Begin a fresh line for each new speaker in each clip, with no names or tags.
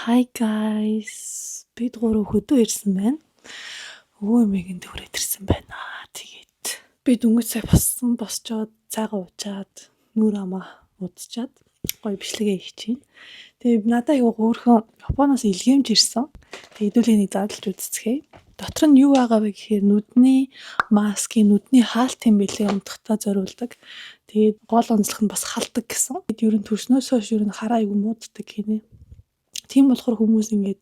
Hi guys. Бид 3 хөдөө ирсэн байна. Өвөө эмээгийн төврөд ирсэн байна. Тэгээд би дөнгөж сая босчоод цайгаа уучаад нүур амаа удчаад гоё бичлэгээ хийх чинь. Тэгээд надаа юу хөөрхөн Японоос илгээмж ирсэн. Тэгээд хэдүүлээ задлж үзцгээе. Дотор нь юу байгаа вэ гэхээр нүдний маскын нүдний хаалтын бэлээ унтахтаа зориулдаг. Тэгээд гол онцлог нь бас халдаг гэсэн. Тэгээд ер нь төрснөөс хойш ер нь хараа айгу мууддаг гинэ. Тийм болохоор хүмүүс ингээд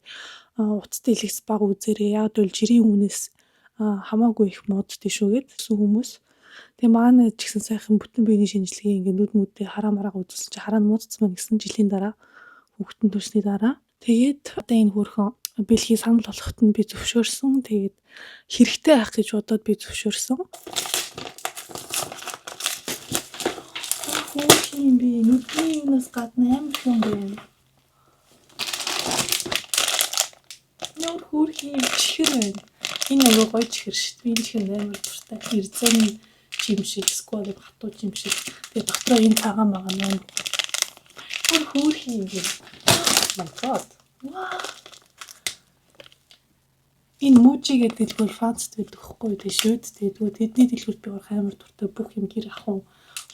уцтай илгэс баг үзээрээ яг л жирийн үнээс хамаагүй их мууддаг шүү гэд хүмүүс. Тэгээ маань ч гэсэн сайхан бүтэн биений шинжилгээ ингээд нүд мүдээ хараа мараага үзүүлсэн чи хараа нь муудсан байна гэсэн жилийн дараа хүүхдэн төрсний дараа. Тэгээд одоо энэ хөрхөн бэлгийн санал болгоход нь би зөвшөөрсөн. Тэгээд хэрэгтэй байх гэж бодоод би зөвшөөрсөн. Хөөхийн би нүдний юунаас гадна амар юм бэ? Нөр хөрхийн чихэр байна. Энэ нөгөө гоё чихэр шүү дээ. Би энэ чихэр амар дуртай. Ирзэний жим шиг, сквад хатуу жим шиг. Тэгээ дотроо энэ цагаан байгаа нээр. Нөр хөрхийн юм. My god. Wow. Энэ мужи гэдэг дэлгүүр фанцд байдаг хгүй тийм шүү дээ. Тэгвэл тэдний дэлгүүрт би орох амар дуртай бүх юм гэр ахын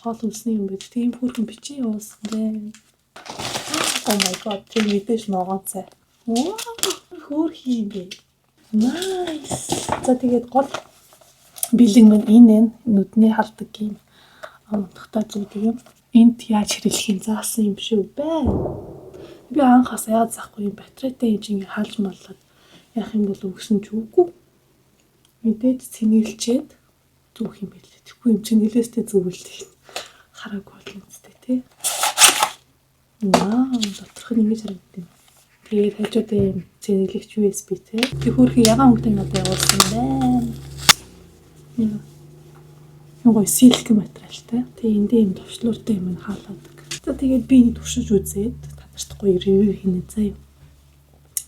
хоол хүнсний юм байдаг. Тийм хөрхэн бичиж явуулсан дээ. Oh my god. Тэр мэдээж ногоон цай. Wow. Хөрхийн бэ. Nice. За тэгээд гол бэлэг маань энэ нүдний халдаг юм. Унтахтаа зүйдэг юм. Энд яаж хэрэглэхин заасан юм шүү бай. Би анхаас яад заахгүй юм батарейтай юм чинь хаалж маллаад яах юм бол өгсөн ч үгүй. Мэдээд цэнэглчээд зүүх юм байлээ. Тэгэхгүй юм чинь нилээстэй зөвлөлт хараагүй болно үстэй тий. Вау, доторх нь ингэж харагдав. Тэгээд хажуудаа юм цэнэглэгч USB тий. Тэг хөрхи ягаан хөнгөтэй надад явуулсан байна. Нөгөө силк материалтай. Тэгээ эндээ юм товчлууртай юм хаалаадаг. За тэгээд би энэ туршиж үзээд танарт гоё ревю хийнэ заяа.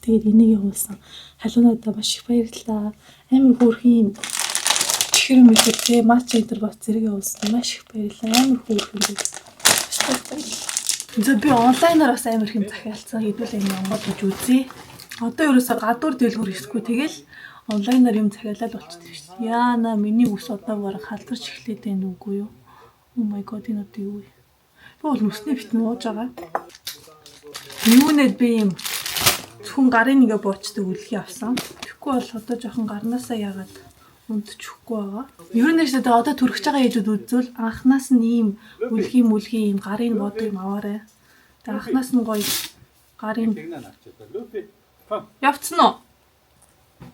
Тэгээд энийг явуулсан. Халуунадаа маш их баярлалаа. Амар хөрхийн чихэр мэтэр тий матч энтер бат зэрэг явуулсан. Маш их баярлалаа. Амар хөрхэн дээ. За би онлайнаар бас амар хэм захиалцсан. Хэдүүл энэ онгод гэж үзье. Одоо ерөөсө гадуур дэлгүүр хийсгүй тэгэл онлайнаар юм захиалаад болчихсон шүү дээ. Яана миний ус одоо бараг халдварч эхлээд байна үгүй юу? Oh my god энэ одоо юу вэ? Би бол нүсний битэн ууж байгаа. Юунэд би юм хүн гарын нэгэ буучдаг үлгий авсан. Тэгэхгүй бол одоо жоохон гарнаасаа яагаад унтчихгүй байгаа. Ер нь ч одоо төрөгч байгаа ээжүүд үзвэл анханаас нь ийм үлгий юм гарын бод юм аваарай. Тэгээ анханаас нь гоё гарын явцсан уу?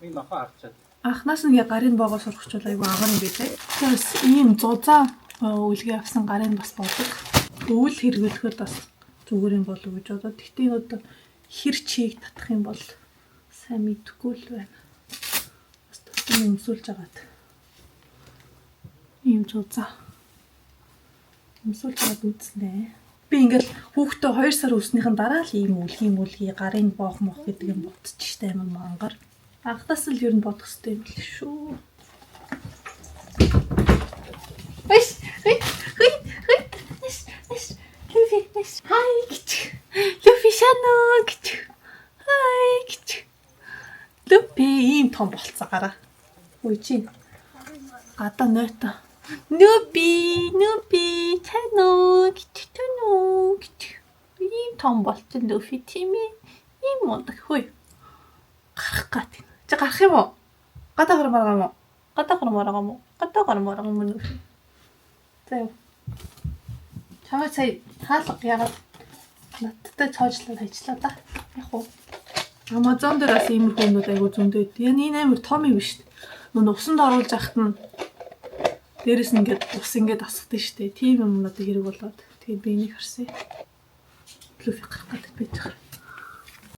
Нэг нохоо харчаад.
Анханаас нь гарын боогоо сурахчул айгу агаар юм билээ. Тэгээс ийм зузаан үлгий авсан гарын бас бодог. Өвөл хэрэглэхэд бас зүгээр юм болов уу гэж бодоод. Тэгтээ одоо хэр чийг татах юм бол сайн мэдгүй л байна. Бас тусдаа өмсүүлж агаад. Ийм зузаан. Өмсүүлж аваад үзнэ. Би ингээл хүүхдээ 2 сар өснийхэн дараа л ийм үлгий гарын боох мох гэдэг юм бодчихжээ амар мангар. Анхаас л ер нь бодох хэрэгтэй юм л шүү. Люфи шанаа гэж. Хай гэж. Люфи ийм том болцаагаараа. Үй чи. Гадаа нойто. Нүби чанаа гэж. Ийм том болчихсон Люфи тийм ээ. Ийм мундаг хөөе. Гарах гад. Чи гарах юм уу? Гадаа гармаар гам уу? За. Чамаа сая хаалга яагаад надтай цоожлол ажиллаа да. Яг уу. Amazon дээр бас иймэрхүү юмнууд айгу зөндөө байд. Энэ амар том юм шүү дээ. Нүн усанд оруулж ахт нь дээрэс нь ингээд ус ингээд асгадаг шүү дээ. Тийм юм надад хэрэг болоод. Тэгээд би энийг харсан. Плюфи гарах гэдэг байж байгаа.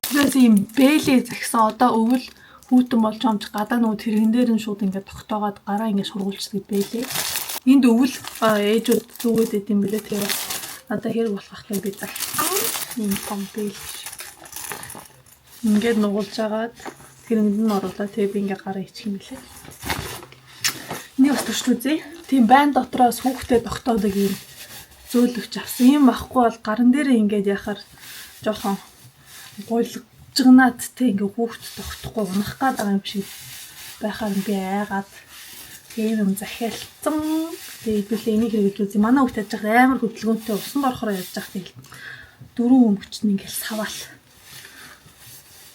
Тэрээс ийм бэлээ загсан одоо өвөл хүүтэн болж амж гадаа нөгөө тэрэгэн дээр нь шууд ингээд тогтоогоод гараа ингээд сургуулчдаг бэлээ. Энд өвөл ээжүүд зүгээд идэм билээ. Тэгээд надад хэрэг болох ахтай би заа. Ийм том бэл. Ингээд нугуулж агаад тэрэнд нь оруулаад тэгээд би ингээд гараа ичих юм билээ. Энийг бас турш үзье. Тийм байн дотроос хүүхдэд тогтоодог юм зөөлөвч авсан. Ийм байхгүй бол гаран дээрээ ингээд яхаар жоохон гуйлг жигнаад тэ ингээ хүүхд тогтохгүй унах гээд байгаа юм шиг байхаар би айгаад тийм юм захиалцсан. Тэгээд хэдүүлээ энийг хэрэгж үзье. Манай хүүхд яаж байгаа амар хөдөлгөөнтэй усан орохоор яаж байгаа тэгэл 4 өмгч нь ингээл саваал.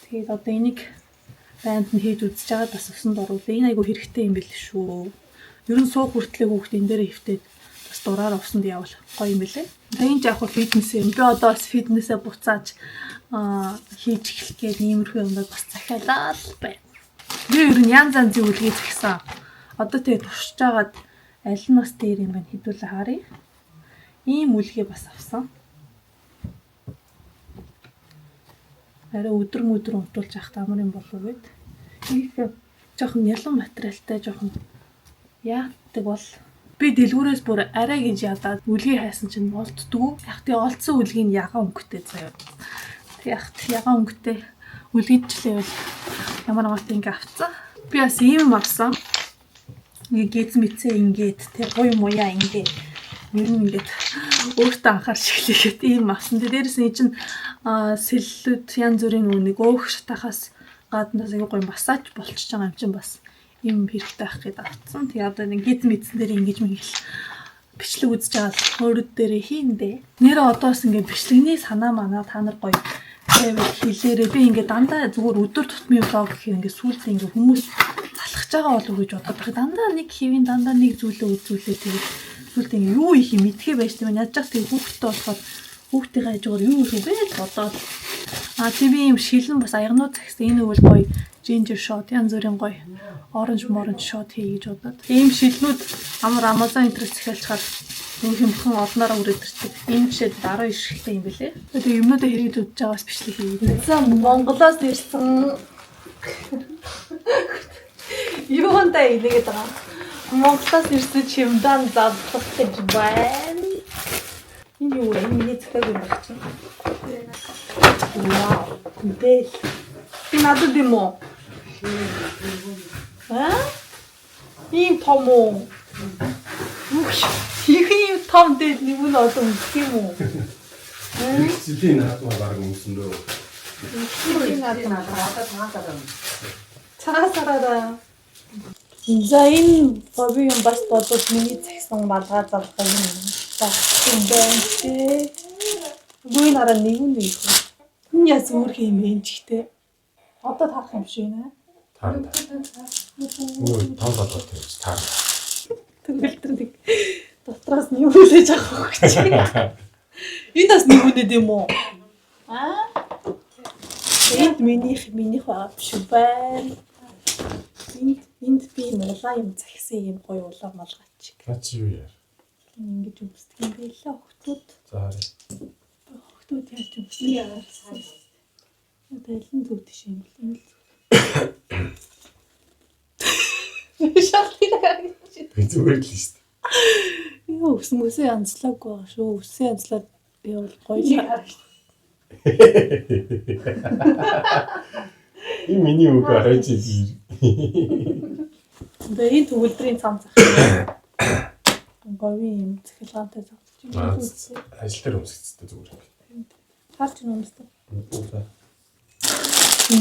Тэгээд одоо энийг банд нь хийж үзэж байгаа бас усанд оруулаа. Энэ айгу хэрэгтэй юм бэл шүү. Ер нь суух хүртлэх хүүхд энэ дээр хөвтөд бас дураараа усанд явал гоё юм бэлээ. Энэ яг хөө фитнес юм. Би одоо бас фитнесээ буцааж хийж эхлэх гээд иймэрхүү юмдад бас захиалаад байна. Би ер нь янз янзын үлгээ захисан. Одоо тэгээ туршиж агаад аль нь бас дээр юм байна хэдүүлээ харъя. Ийм үлгээ бас авсан. Арай өдөр унтуулж явах амар юм болов уу гэд. Их жоохон ялан материалтай жоохон яадаг бол би дэлгүүрээс бүр арай гэж ядаад үлгээ хайсан чинь болтдгоо. Яг тий олцсон үлгийн ягаан өнгөтэй заяа. Тэг яг ягаан өнгөтэй үлгэжлээ бол ямар ингээ авцсан. Би бас ийм авсан. Ингээ гиз мэдсээ ингээд тэг гоё муяа ингээд ер нь ингээд өөртөө анхаарч эхлэхэд ийм авсан. Дээрээс нь чинь сэллүүд янз бүрийн нэг өөх шатахаас гаднаас аягүй гоё массаж болчихж байгаа юм чинь бас юм хэрэгтэй ах гээд авцсан. Тэгээ одоо нэг гиз мэдсэн дээр ингэж мэгэл бичлэг үзэж байгаа өөрөд дээр хийндэ. Нэрээ одоос ингээ бичлэгний санаа манаа та нар гоё байвал хэлээрээ би ингээ дандаа зүгээр өдөр тутмын влог гэхээр ингээ сүүлдээ ингээ хүмүүс залхаж байгаа болов уу гэж бодоод байгаа. Дандаа нэг хэвийн дандаа нэг зүйлээ үзүүлээ тэгээд сүүлдээ ингээ юу их юм мэдхээ байж тийм яаж ч тэгээ хүүхдтэй болохоор хүүхдийн хажуугаар юу их вэ гэж бодоод тийм юм шилэн бас аягнууд захисан энэ үйл гоё ginger shot янз бүрийн гоё orange shot хий гэж бодоод ийм шилнүүд амар Amazon интернет захиалчаар нэг хэмхэн олноор үрээд ирдэг. Ийм жишээд 19 шигтэй юм бэлээ. Тэгээ юмнуудаа хэрэгж үзэж байгаас бичлэг хийгээд. За Монголоос ирсэн. Юундаа инегээд байгаа. Монголоос ирсэн чимдан задлах гэж байна. Энэ юу вэ? Миний цэцэг юм байна чи. Вау. Бэл. Би надад юм уу? Ийм том уу? Ийм том дээр нэг нь одоо үсэх юм уу?
Цэлийн хатмаа баг өмсөндөө.
Цэлийн хатмаа одоо цагаасараа. За энэ бобби юм бас бодоод миний цагсан балгаа залгах юм. Багтсан байна тий. Гүн хараа нэг юм. Энэ яс өөр юм бэ ч ихтэй. Одоо тарах юм шиг нэ.
Таар. Өө тав болоод байж таар.
Тэнгэлтрэг дотроос нь юу хүлээж авах гэж. Энэ бас нэг үнэд юм уу? Энд минийх байгаа биш байна. Энд би мулаа юм захисан юм гоё улаа малгаач.
Наач юу яар.
Ингэж өмсдөг юм байлаа охтууд.
За харъя.
Охтууд яаж өмсдөг яа. Дэлэн зүг тийш юм л юм л. Шалтгаан
Би зүгээр л шүү дээ.
Юу өсмөсөө янзлаагүй байгаа шүү. Өссөн янзлаад явал гоё л.
Энэ миний үг арайч iyi.
Энэ төгөлдрийн цам зах. Говийн юм цэглгаантай зовлож
байна. Ажил дээр өмсөцтэй зүгээр.
Харч юмстай.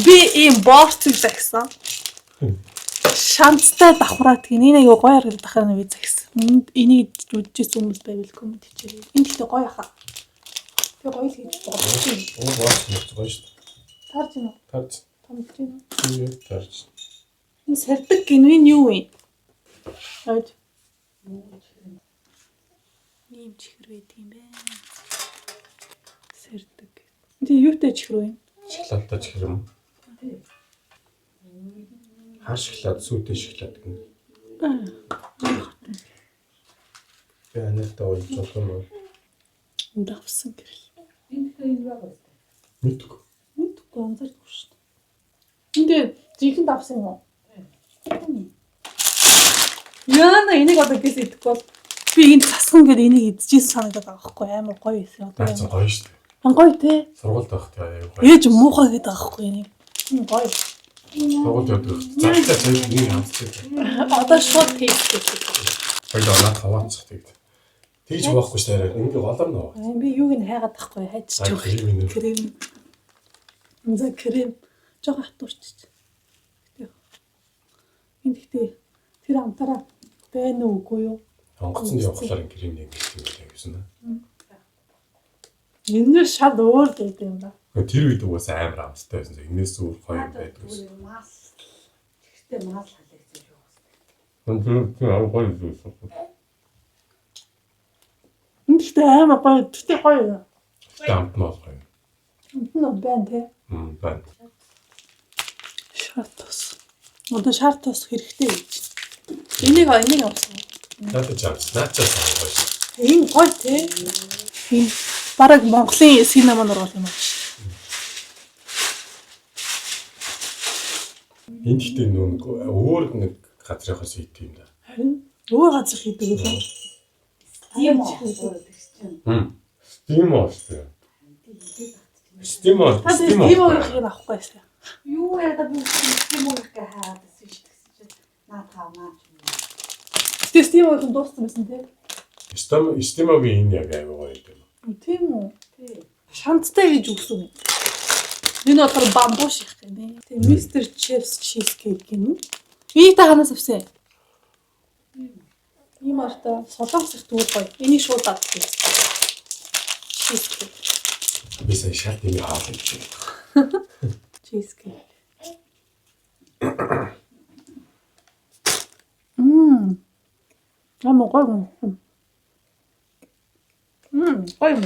Би ийм борцыг захисан. Шанцтай давхраад гин энэ аяга гоё харагдах харна би захисан. Энийг үдчихсэн хүмүүс байвал комент хийчихээ. Энэ ихтэй гоё хаа. Би гоё л хийж байгаа.
Оо борц гоё шүү дээ.
Тарж юм уу?
Тарж.
Томч юм.
Юу тарж.
Энэ сэрдэг гинвэн юу вэ? Хойд. Ийм чихэр байт юм байна. Сэрдэг. Тэг юутай чихэр вэ?
Шоколадтай чихэр юм. Хар шоколад, сүйтэй шоколад гэнэ. Би анаатай болж болох юм уу?
Давсан гэрэл.
Мэдгүй.
Мэдгүй анзаардаг шүү дээ. Энд жинхэнэ давсан юм уу? Яна энийг одоо гис идэхгүй бол би энд засхан гэдэг энийг идчихсэн санагдаад байгаа байхгүй амар гоё эсэ одоо.
Наац гоё шүү дээ.
Гоё тий.
Сургуульд байх тий.
Ээж муухай гэдэг байгаа байхгүй энийг. Гоё.
Сургуульд явдаг. Заалтаа цайг нэг хамсдаг.
Одоо шууд тест хийх.
Хоёул оноод хаваацах тэгээд. Тэгж байхгүй шүү дээ. Ингээ голор нөө.
Би юуг нь хайгаад байхгүй хайчих жоох. Крем. За крем жоохон хатуурч. Энд ихтэй тэр амтараа байна уу үгүй юу?
Онгоцонд явахлаар крем нэг юм гэсэн юм.
Энэ шал өөр гэдэг юм ба.
Тэр үед уус амар амттай байсан. Энээс өөр гоё байдаг гэсэн.
Мас. Тэгтээ мас халагч юу вэ?
Тэр гоё зүйлс.
Энд ихтэй амар гоё. Тэгтээ гоё.
Амт мал гоё.
Энэ байна те.
Байна.
Шартус. Одоо шартус хэрэгтэй гэж. Энийг авсан.
Надад чамс наачаас гоё.
Энэ гоё те. Энэ бараг Монголын синема нургал юм аа.
Энд ихтэй нүүн өөр нэг газрынхаас хийх юм да.
Харин өөр газар хийдэг үү?
Тийм үү?
Steam оостой. Steam оос.
Та тийм өөрөөр авахгүй байсан.
Юу яагаад би тийм үү гэх хаад гэсэн чинь наа тавнаа ч юм.
Тэс тийм өөрөөр дууссан байсан те.
Steam-ийн энэ яг аяга гоё юм.
Тийм үү?
Тий.
Шанттай гэж үгсэн. Энэ болохоор бамбуу ших гэнэ. Тэгээ Mr. Chef's cheesecake гэнэ. Би та ханаас авсан. Ийм арта солонгос их зүгээр гоё. Энийг шууд авчих. Cheesecake.
Би сая шалт юм авах юм шиг.
Cheesecake. Ама гоё. Гоё юм.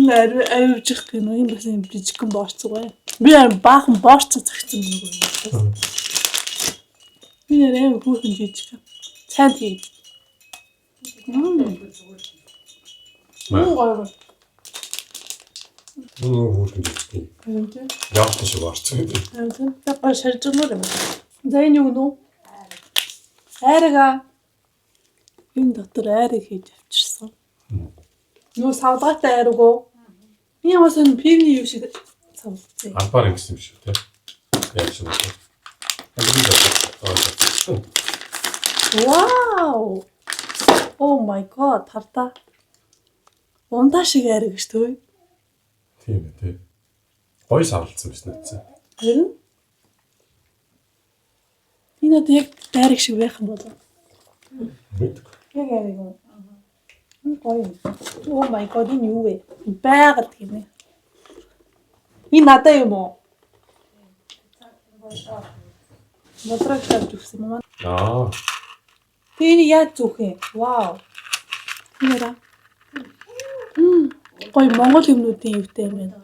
Авчих гэнэ. Энэ бас юм жижигхэн борцгоо. Би баахан борцоо цагцсан юм. Би нэрээ хүүхэн жижиг. Сайн тийм. Гоё.
Хүүхэн жижиг. Яавч шиг орцсон гэдэг.
Так шаржмаар юм. За энэ юу нөө? Айрага. Энэ дотор айраг хийж авчирсан. Нөө савлгаатай айрагөө. Би ямаас энэ пивний юу шиг савлцсан.
Албаар ингэсэн юм шүү те. Яг шиг үү.
Вау! Oh my god, тартаа. Ундаа шиг айраг шүү дээ.
Тийм ээ тий. Гоё савлцсан биш надсан.
Харин энэ одоо яг дайраг шиг байх юм болоо.
Мэдгүй.
Яг айраг юм. Гоё. Oh my god, энэ юу вэ? Байгаль гинэ. Энэ надаа юм уу? Модраг шалж өгсөн юм аа. Тэгээ яаж зүүх юм? Вау. Нэраа. Гоё Монгол юмнуудын юутай юм байна.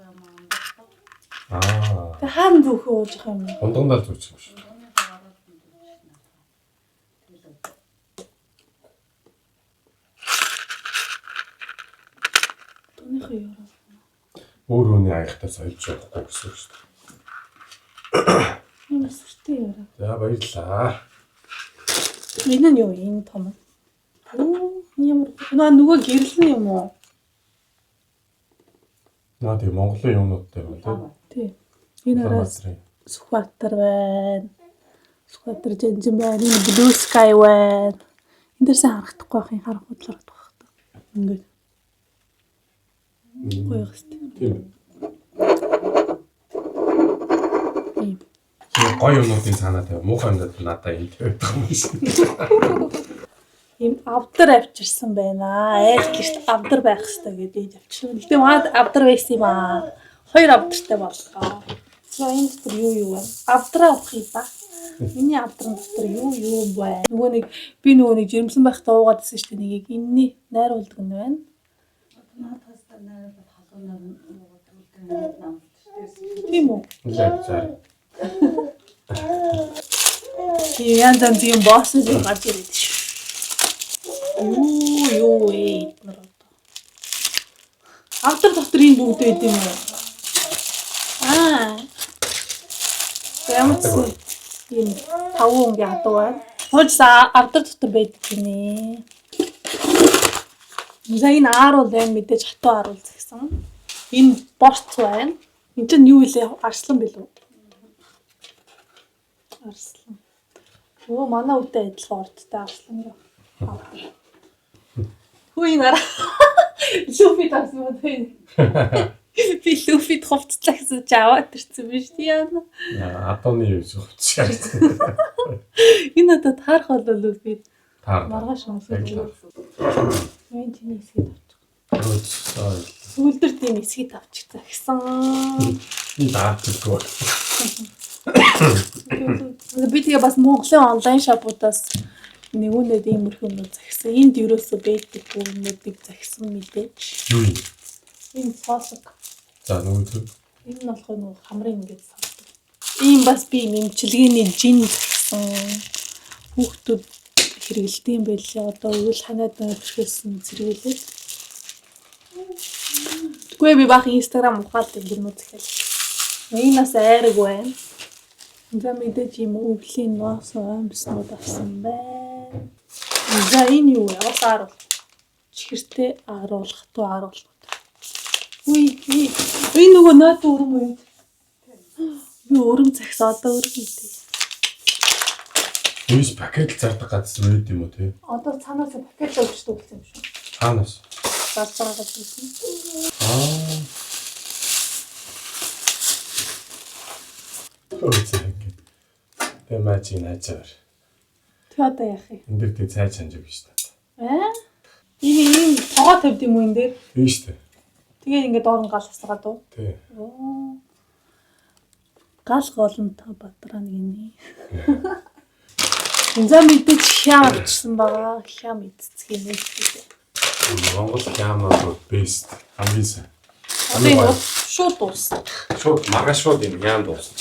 Тэг хаана зүүх ууж байгаа юм?
Ундагнаар зүүчих юм шүү.
Тонихоо юу?
Өөр хүний аягтаа сольж явахгүй гэсэн шүү дээ.
Энэ сүртэй яа.
За баярлаа.
Энэ нь юу? Энэ том. Оо, ямар нөгөө гэрлэн юм уу?
Наа тийм Монголын юмнуудтай байна
Тий. Энэ араас Сүхбаатар байна. Сүхбаатар Жанжин байна. Энэ Blue Sky байна. Энд дээрсэн харагдахгүй байх юм харах бодлоо харагдах байх. Ингээд. Гоё хэвчээ.
тийм. Гоё юмнуудын цаанаа тавь. Муухай юмнууд надаа энэ тавьдаг юм шиг.
Ийм авдар авчирсан байна. Айл гэрт авдар байх хэрэгтэй гэдэг авчирсан. Гэтэ маад авдар байсан юм аа. 2 авдартай боллоо. За энэ дотор юу вэ? Авдраа авах юм ба. Миний авдрын дотор юу вэ? Нөгөө нэг жирэмсэн байхдаа уугаад байсан шүү дээ. Нэгийг энэний найруулдаг нь байна.
Надаас найруулаад халуунаар үлдэн намтчихсэн.
Тийм үү?
Лайк.
Янз янзын босс зүйл гарч ирээд шүү. Юу вэ? Авдар дотор энэ бүгд байд юм уу? Ямц энэ таван ингээ хатуу байна. Хожса авдар дотор байдаг гинэ. За энэ ааруул байна мэдээж хатуу ааруул згсэн. Энэ борц байна. Энд чинь юу вэ? Арслан билүү? Арслан. Оо манай үедээ адилхан урдтай арслан. Хүй нара. Лүфи тасмаа тийм. Би Люфид хувцлаа гэсэн чи аваад ирсэн биз яана.
Адууны юу зөвчтэй.
Энэ одоо таарах болов Люфид.
Таар.
Маргааш өмсөв. Мен тийм хэсгийг
Өөсөө.
Сүүлдэр тийм хэсгийг авчихсан гэсэн.
Би даатгүй.
Би тэгээ бас Монголын онлайн шопуудаас нэгүнээд иймэрхүү юм захисан. Энд ерөөсөө байдаг бүмнүүдийг захисан мэдээж.
Юу юм?
Энэ соосог.
За нөгөө
Энэ нь болохоор нөгөө хамрын ингээд соосог. Ийм бас би нэмчилгээний жин захисан. Хүүхдүүд хэрэгэлдэг юм байлээ. Одоо үйл ханаад бэрхэлсэн зэрэглээд. Тэгвэл би бах Instagram ухаад гинүү захиал. Энэ бас айраг байна. За мэдээж юм өвлийн ноос амьснууд авсан байна. За энэ юу вэ? Бас аруул. Чихэртэй аруулах туу аруулах. Үе нөгөө нот өрөм үү? Би өрөм захис одоо өрөм үү?
Юус пакет зардаг газар үед юм уу те?
Одоо цаанаас пакет өгчтэй болсон юм шүү.
Цаанаас.
Зарцаагаад байсан.
Өөцөө. Тэмээч наачаар.
Тэг одоо яах юм?
Энд дээр тэг цай чанж өгч шүү дээ.
Ийм тоогоо тавьд юм уу энэ дээр?
Тийм шүү дээ.
Тэгээ ингээд доорн гал хасгаад уу?
Тий.
Гал голон та бадраа нэгний. За мэдээж хям авчихсан байгаа. Хям эцэцгийн нэлээд.
Монгол хямаа бест хамгийн сайн.
Одоо шууд дуусна.
Шууд маргааш шууд юм яам дуусна.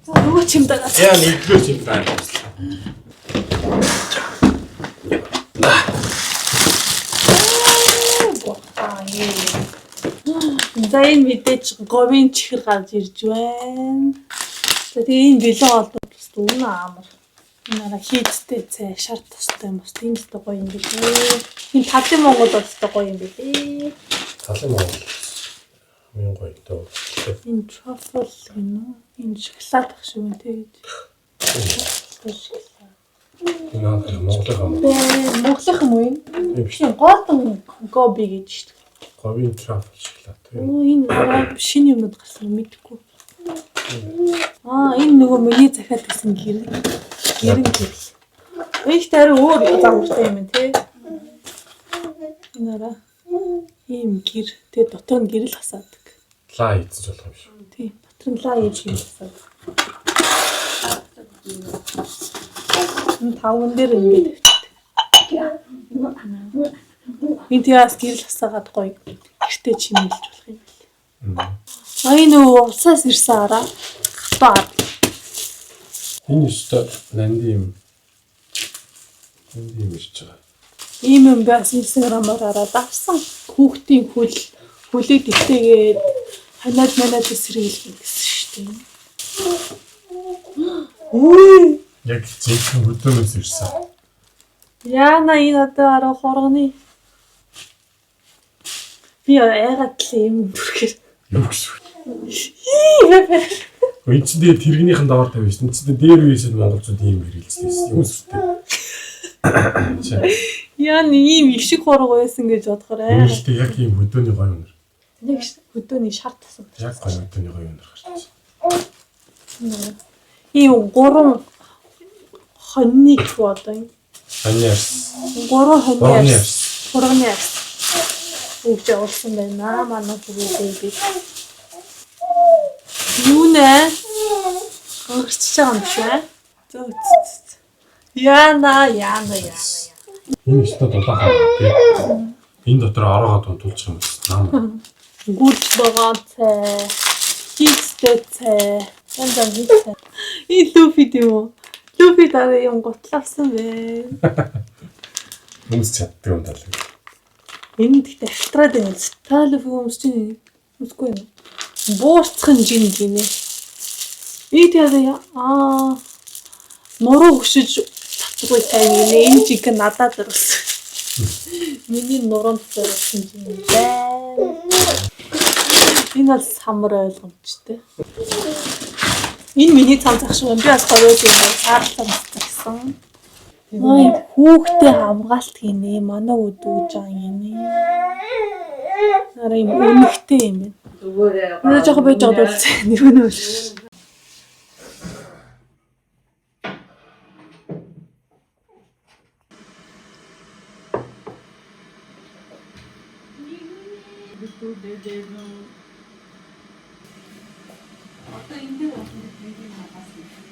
За нөгөө чимдээс.
Яа нэгдүгээр чим байна.
За энэ мэдээж говийн чихэр гарч ирж байна. За тэгээ энэ бэлэн олдод бас үнэ амар. Нара хийдтэй цай шар тустай юм бас тийм л гоё юм билээ. Энэ талын Монгол бас гоё юм билээ.
Талын Монгол. Мөн гоё дөө.
Энэ truffle гэнэ. Энэ шоколад ах шиг юм тэгээд.
Энэ Монголын
Монголын юм уу энэ?
юм биш.
Гоотон гоби гэж шүү дээ.
Говийн трафл шоколад.
Оо энэ шинэ юмуд гарсан мэдгүй. Энэ нөгөө миний захиад гэсэн гэрэн гэрэл. Их тарай өөр замтай юм тий. Энара ийм гэр тэгээ дотор нь гэрэл хасаадаг.
Лаа хийчих болох юм шүү.
Тий дотор нь лаа хийж хийсэн. Энэ таван дээр ингээд тавьчихдаг. Энэ тийас гэрэл хасаагаад гоё гэртээ чимэлж болох юм байна. Энэ улсаас ирсэн араа хатаа.
Энэ өстө нанди юм. Нанди юм ирж байгаа.
Ийм юм бас Instagram-аар хараад авсан. Хүүхдийн хөлийг дэгтээгээд ханаад манаад эсрэглэн гэсэн шүү дээ. Үй!
Яг зинхэнэ хөдөөнөөс ирсэн.
Яна энэ одоо араа хоргоны. Би яагаад л юм бүрхэр.
Юу гэсэн. Энд чинь тэгээ тэрэгнийхэн даваар тавьсан. Энд чинь дээр үеэс монголчууд ийм хэрэгэлцсэн. Юм сүртэй.
Яна ийм их шиг хорго байсан гэж бодохоор
Өөрөлдөө яг ийм хөдөөний гоё өнөр.
яг хөдөөний шар тасан.
Яг гоё хөдөөний гоё өнөр гарч.
Ийм гурван хоньны ч одоо юм.
Аньяас.
Гурван хоньны
Аньяас.
хурганы өгч явуулсан байна. Манай бүгд юу нэ? Гарч байгаа юм шиг ээ. Зөө. Яна.
Энэ өстө дулаахан тий. Энэ дотор ороогоо тулчих юм байна.
Гүрч байгаа цай. Хийцтэй цай. Янз цай. Энэ Люфид юм уу? Люфид аа юм готлавсан бэ.
Хүмүүс чаддаг юм даа.
Энэ гэхдээ австраад байна. Та Люфи хүмүүс чинь үсгүй юм. Буурцхан жин гинэ. Тэгээ мороо хөшиж татгүй сайн гинэ. Энэ жиг надад зурсан. Миний нурамд зурсан юм байна. Энэ бол самар ойлгомжтой. Энэ миний цам зах шиг юм. Би бас гоё юм байна. Саарлаа гэсэн. Ой хүүхдээ хамгаалт гинэ. Манай үүд өгж байгаа юм гинэ. Араа юм өнөхтэй юм байна. Наа жоохон байж байгаа бол нэрвэнэ бол.
Одоо энэ дээр болох нэг юм хагас.